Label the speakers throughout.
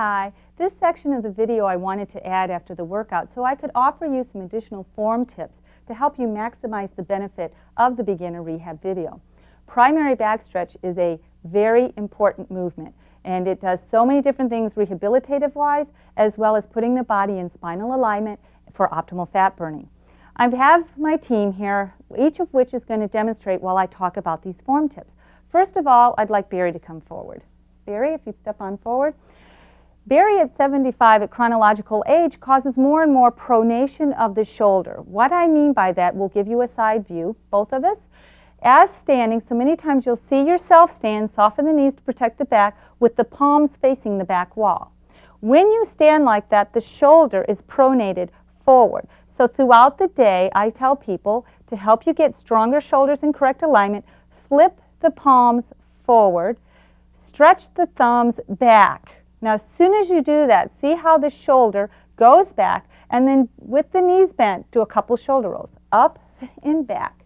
Speaker 1: Hi, this section of the video I wanted to add after the workout so I could offer you some additional form tips to help you maximize the benefit of the beginner rehab video. Primary back stretch is a very important movement, and it does so many different things rehabilitative wise as well as putting the body in spinal alignment for optimal fat burning. I have my team here, each of which is going to demonstrate while I talk about these form tips. First of all, I'd like Barry to come forward. Barry, if you'd step on forward. Barry at 75 at chronological age causes more and more pronation of the shoulder. What I mean by that, we'll give you a side view, both of us, as standing. So many times you'll see yourself stand, soften the knees to protect the back with the palms facing the back wall. When you stand like that, the shoulder is pronated forward. So throughout the day, I tell people to help you get stronger shoulders in correct alignment, flip the palms forward, stretch the thumbs back. Now, as soon as you do that, see how the shoulder goes back, and then with the knees bent, do a couple shoulder rolls. Up and back,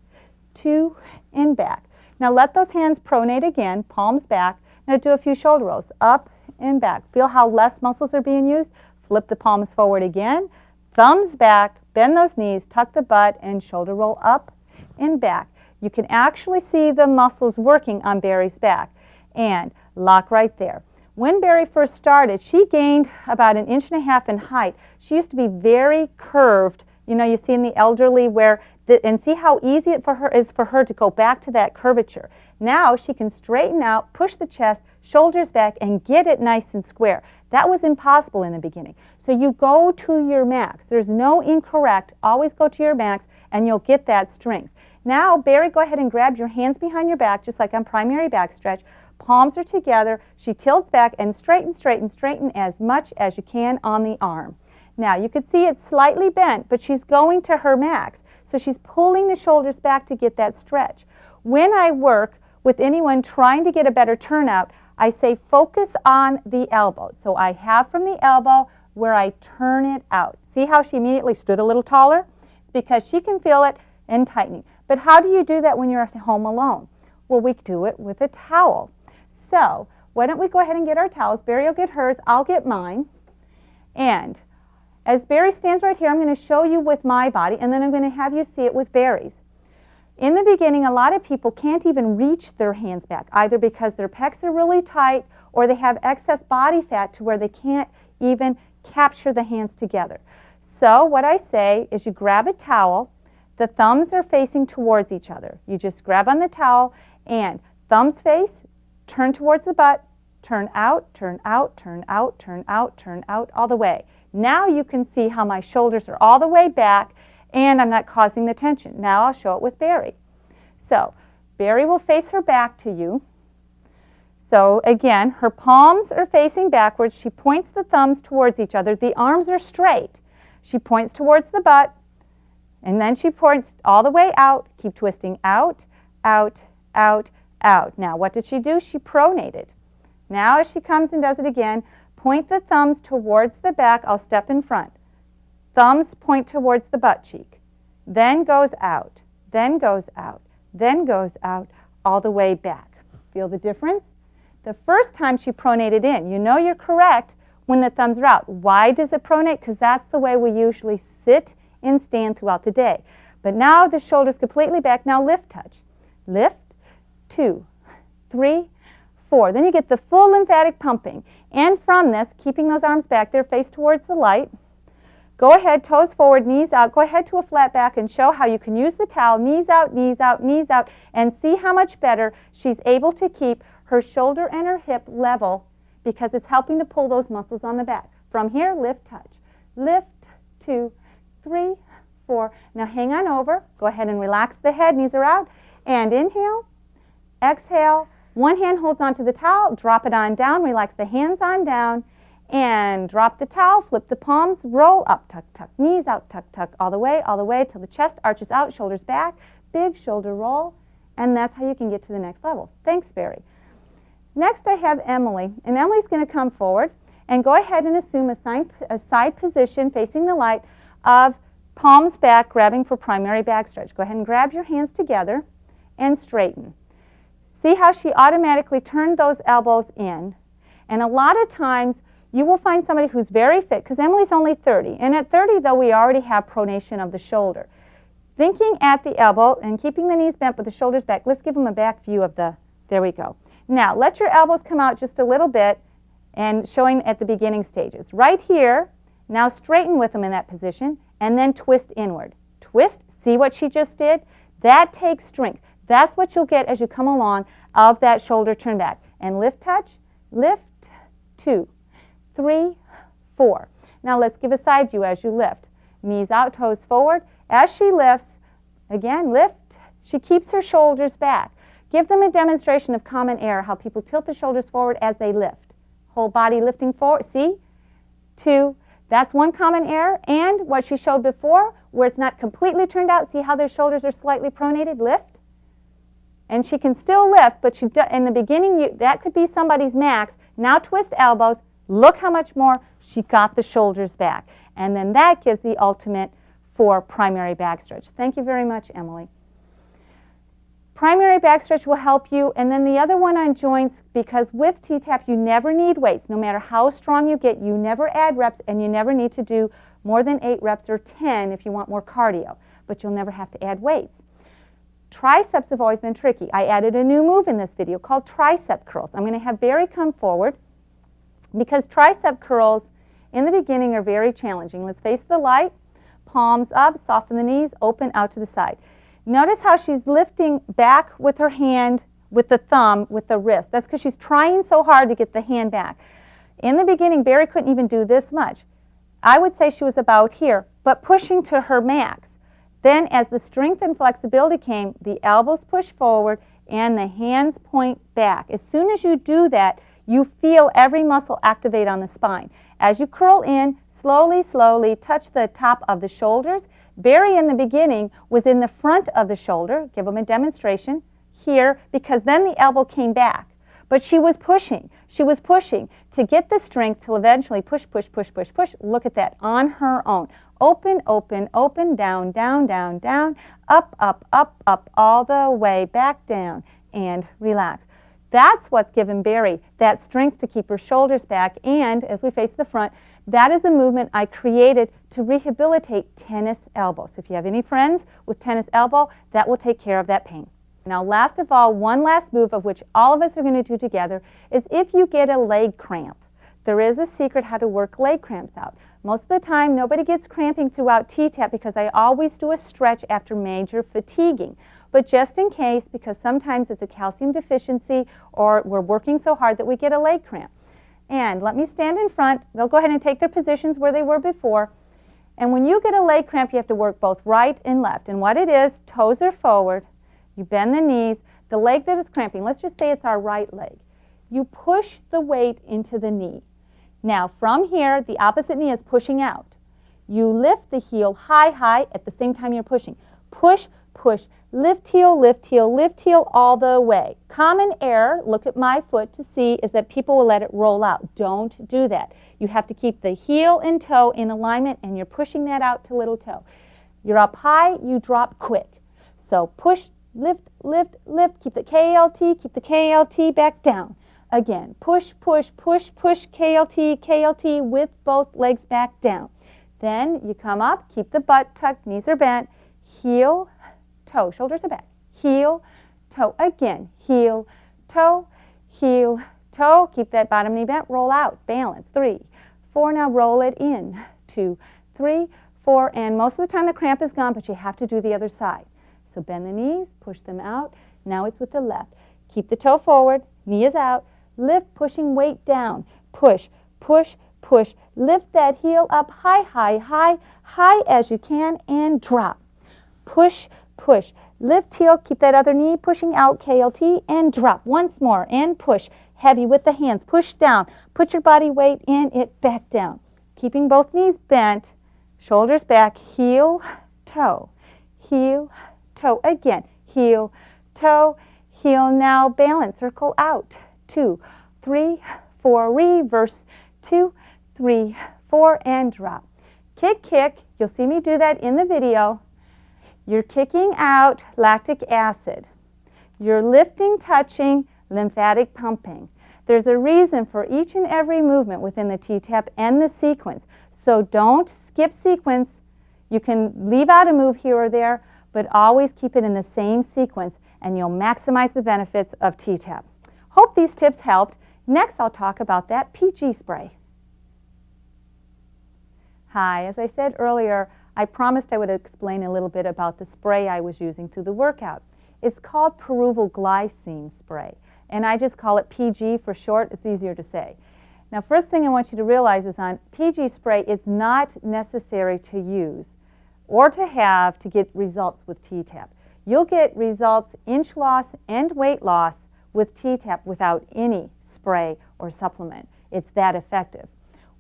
Speaker 1: 2 and back. Now let those hands pronate again, palms back. Now do a few shoulder rolls. Up and back. Feel how less muscles are being used? Flip the palms forward again, thumbs back, bend those knees, tuck the butt, and shoulder roll up and back. You can actually see the muscles working on Barry's back. And lock right there. When Barry first started, she gained about 1.5 inches in height. She used to be very curved. You know, you see in the elderly where, and see how easy it is for her to go back to that curvature. Now she can straighten out, push the chest, shoulders back, and get it nice and square. That was impossible in the beginning. So you go to your max. There's no incorrect. Always go to your max, and you'll get that strength. Now, Barry, go ahead and grab your hands behind your back, just like on primary back stretch. Palms are together. She tilts back and straighten, straighten, straighten as much as you can on the arm. Now, you can see it's slightly bent, but she's going to her max. So she's pulling the shoulders back to get that stretch. When I work with anyone trying to get a better turnout, I say focus on the elbow. So I have from the elbow where I turn it out. See how she immediately stood a little taller? It's because she can feel it and tightening. But how do you do that when you're at home alone? Well, we do it with a towel. So why don't we go ahead and get our towels. Barry will get hers, I'll get mine. And as Barry stands right here, I'm going to show you with my body, and then I'm going to have you see it with Barry's. In the beginning, a lot of people can't even reach their hands back, either because their pecs are really tight or they have excess body fat to where they can't even capture the hands together. So what I say is you grab a towel, the thumbs are facing towards each other. You just grab on the towel and thumbs face, turn towards the butt, turn out, turn out, turn out, turn out, turn out, all the way. Now you can see how my shoulders are all the way back and I'm not causing the tension. Now I'll show it with Barry. So Barry will face her back to you. So again, her palms are facing backwards. She points the thumbs towards each other. The arms are straight. She points towards the butt and then she points all the way out. Keep twisting out, out, out, out. Now, what did she do? She pronated. Now, as she comes and does it again, point the thumbs towards the back. I'll step in front. Thumbs point towards the butt cheek. Then goes out, then goes out, then goes out, all the way back. Feel the difference? The first time she pronated in, you know you're correct when the thumbs are out. Why does it pronate? Because that's the way we usually sit and stand throughout the day. But now the shoulder's completely back. Now lift touch. Lift. 2, 3, 4. Then you get the full lymphatic pumping. And from this, keeping those arms back there, face towards the light. Go ahead, toes forward, knees out. Go ahead to a flat back and show how you can use the towel, knees out, knees out, knees out, and see how much better she's able to keep her shoulder and her hip level because it's helping to pull those muscles on the back. From here, lift, touch. Lift, 2, 3, 4. Now hang on over. Go ahead and relax the head, knees are out. And inhale. Exhale, one hand holds onto the towel, drop it on down, relax the hands on down, and drop the towel, flip the palms, roll up, tuck, tuck, knees out, tuck, tuck, all the way till the chest arches out, shoulders back, big shoulder roll, and that's how you can get to the next level. Thanks, Barry. Next I have Emily, and Emily's going to come forward and go ahead and assume a side position facing the light of palms back, grabbing for primary back stretch. Go ahead and grab your hands together and straighten. See how she automatically turned those elbows in. And a lot of times You will find somebody who's very fit, because Emily's only 30. And at 30, though, we already have pronation of the shoulder. Thinking at the elbow and keeping the knees bent but the shoulders back. Let's give them a back view of the, there we go. Now, let your elbows come out just a little bit and showing at the beginning stages. Right here, now straighten with them in that position and then twist inward. Twist, see what she just did? That takes strength. That's what you'll get as you come along of that shoulder turn back. And lift, touch, lift, 2, 3, 4. Now let's give a side view as you lift. Knees out, toes forward. As she lifts, again, lift. She keeps her shoulders back. Give them a demonstration of common air, how people tilt the shoulders forward as they lift. Whole body lifting forward. See? 2. That's one common error. And what she showed before, where it's not completely turned out, see how their shoulders are slightly pronated? Lift. And she can still lift, but she in the beginning, that could be somebody's max. Now twist elbows. Look how much more she got the shoulders back. And then that gives the ultimate for primary back stretch. Thank you very much, Emily. Primary back stretch will help you. And then the other one on joints, because with T-TAPP you never need weights. No matter how strong you get, you never add reps, and you never need to do more than 8 reps or 10 if you want more cardio. But you'll never have to add weights. Triceps have always been tricky. I added a new move in this video called tricep curls. I'm going to have Barry come forward because tricep curls in the beginning are very challenging. Let's face the light. Palms up, soften the knees, open out to the side. Notice how she's lifting back with her hand, with the thumb, with the wrist. That's because she's trying so hard to get the hand back. In the beginning, Barry couldn't even do this much. I would say she was about here, but pushing to her max. Then as the strength and flexibility came, the elbows push forward and the hands point back. As soon as you do that, you feel every muscle activate on the spine. As you curl in, slowly, slowly touch the top of the shoulders. Barry in the beginning was in the front of the shoulder. Give them a demonstration here, because then the elbow came back. But she was pushing. She was pushing to get the strength to eventually push, push, push, push, push. Look at that on her own. Open, open, open, down, down, down, down, up, up, up, up, all the way back down, and relax. That's what's given Barry that strength to keep her shoulders back. And as we face the front, that is the movement I created to rehabilitate tennis elbow. So if you have any friends with tennis elbow, that will take care of that pain. Now, last of all, one last move of which all of us are going to do together is if you get a leg cramp. There is a secret how to work leg cramps out. Most of the time, nobody gets cramping throughout T-TAPP because I always do a stretch after major fatiguing. But just in case, because sometimes it's a calcium deficiency or we're working so hard that we get a leg cramp. And let me stand in front. They'll go ahead and take their positions where they were before. And when you get a leg cramp, you have to work both right and left. And what it is, toes are forward. You bend the knees. The leg that is cramping, let's just say it's our right leg. You push the weight into the knee. Now, from here, the opposite knee is pushing out. You lift the heel high, high, at the same time you're pushing. Push, push, lift heel, lift heel, lift heel, all the way. Common error, look at my foot to see, is that people will let it roll out. Don't do that. You have to keep the heel and toe in alignment, and you're pushing that out to little toe. You're up high, you drop quick. So push, lift, lift, lift, keep the KLT back down. Again, push, push, push, push, KLT, KLT with both legs back down. Then you come up, keep the butt tucked, knees are bent, heel, toe, shoulders are back, heel, toe, again, heel, toe, heel, toe, keep that bottom knee bent, roll out, balance, 3, 4, now roll it in, 2, 3, 4, and most of the time the cramp is gone, but you have to do the other side. So bend the knees, push them out, now it's with the left. Keep the toe forward, knee is out, lift, pushing weight down, push, push, push, lift that heel up high, high, high, high as you can, and drop. Push, push, lift heel, keep that other knee pushing out, KLT, and drop. Once more, and push, heavy with the hands, push down, put your body weight in it, back down. Keeping both knees bent, shoulders back, heel, toe, again, heel, toe, heel, now balance, circle out, 2, 3, 4, reverse, 2, 3, 4, and drop. Kick, kick, you'll see me do that in the video. You're kicking out lactic acid. You're lifting, touching, lymphatic pumping. There's a reason for each and every movement within the T-TAPP and the sequence. So don't skip sequence. You can leave out a move here or there, but always keep it in the same sequence and you'll maximize the benefits of T-TAPP. Hope these tips helped. Next, I'll talk about that PG spray. Hi, as I said earlier, I promised I would explain a little bit about the spray I was using through the workout. It's called Peruval glycine spray, and I just call it PG for short. It's easier to say. Now, first thing I want you to realize is on PG spray, it's not necessary to use or to have to get results with T-TAPP. You'll get results, inch loss and weight loss with T-TAPP without any spray or supplement. It's that effective.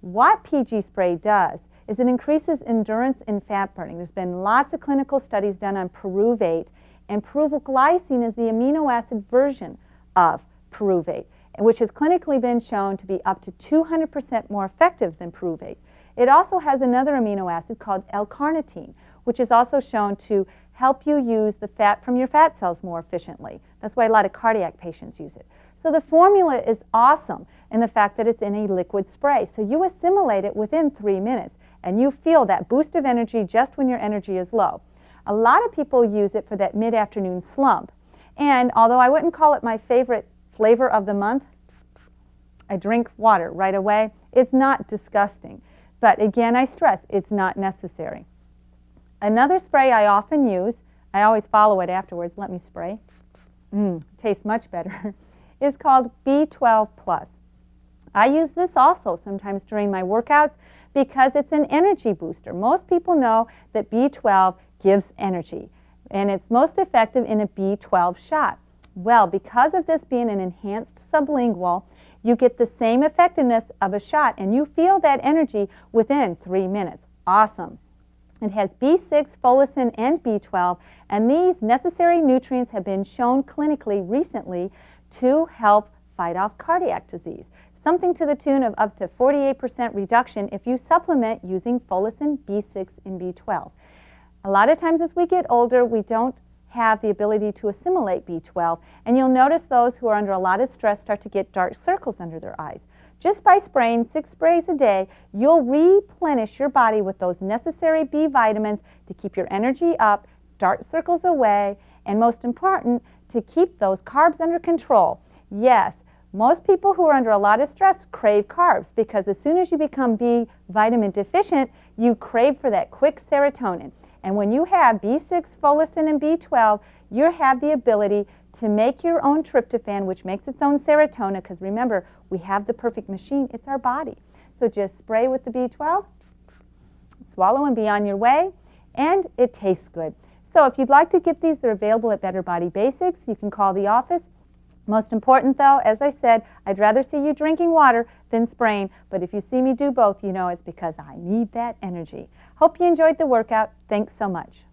Speaker 1: What PG spray does is it increases endurance in fat burning. There's been lots of clinical studies done on pyruvate, and Peruval glycine is the amino acid version of pyruvate, which has clinically been shown to be up to 200% more effective than pyruvate. It also has another amino acid called L-carnitine, which is also shown to help you use the fat from your fat cells more efficiently. That's why a lot of cardiac patients use it. So the formula is awesome in the fact that it's in a liquid spray. So you assimilate it within 3 minutes, and you feel that boost of energy just when your energy is low. A lot of people use it for that mid-afternoon slump. And although I wouldn't call it my favorite flavor of the month, I drink water right away. It's not disgusting. But again, I stress, it's not necessary. Another spray I often use, I always follow it afterwards, let me spray, tastes much better, is called B12 Plus. I use this also sometimes during my workouts because it's an energy booster. Most people know that B12 gives energy, and it's most effective in a B12 shot. Well, because of this being an enhanced sublingual, you get the same effectiveness of a shot, and you feel that energy within 3 minutes. Awesome. It has B6, folacin, and B12, and these necessary nutrients have been shown clinically recently to help fight off cardiac disease. Something to the tune of up to 48% reduction if you supplement using folacin, B6, and B12. A lot of times as we get older, we don't have the ability to assimilate B12, and you'll notice those who are under a lot of stress start to get dark circles under their eyes. Just by spraying 6 sprays a day, you'll replenish your body with those necessary B vitamins to keep your energy up, dark circles away, and most important, to keep those carbs under control. Yes, most people who are under a lot of stress crave carbs because as soon as you become B vitamin deficient, you crave for that quick serotonin. And when you have B6, folacin, and B12, you have the ability to make your own tryptophan, which makes its own serotonin, because remember, we have the perfect machine. It's our body. So just spray with the B12, swallow and be on your way, and it tastes good. So if you'd like to get these, they're available at Better Body Basics. You can call the office. Most important, though, as I said, I'd rather see you drinking water than spraying, but if you see me do both, you know it's because I need that energy. Hope you enjoyed the workout. Thanks so much.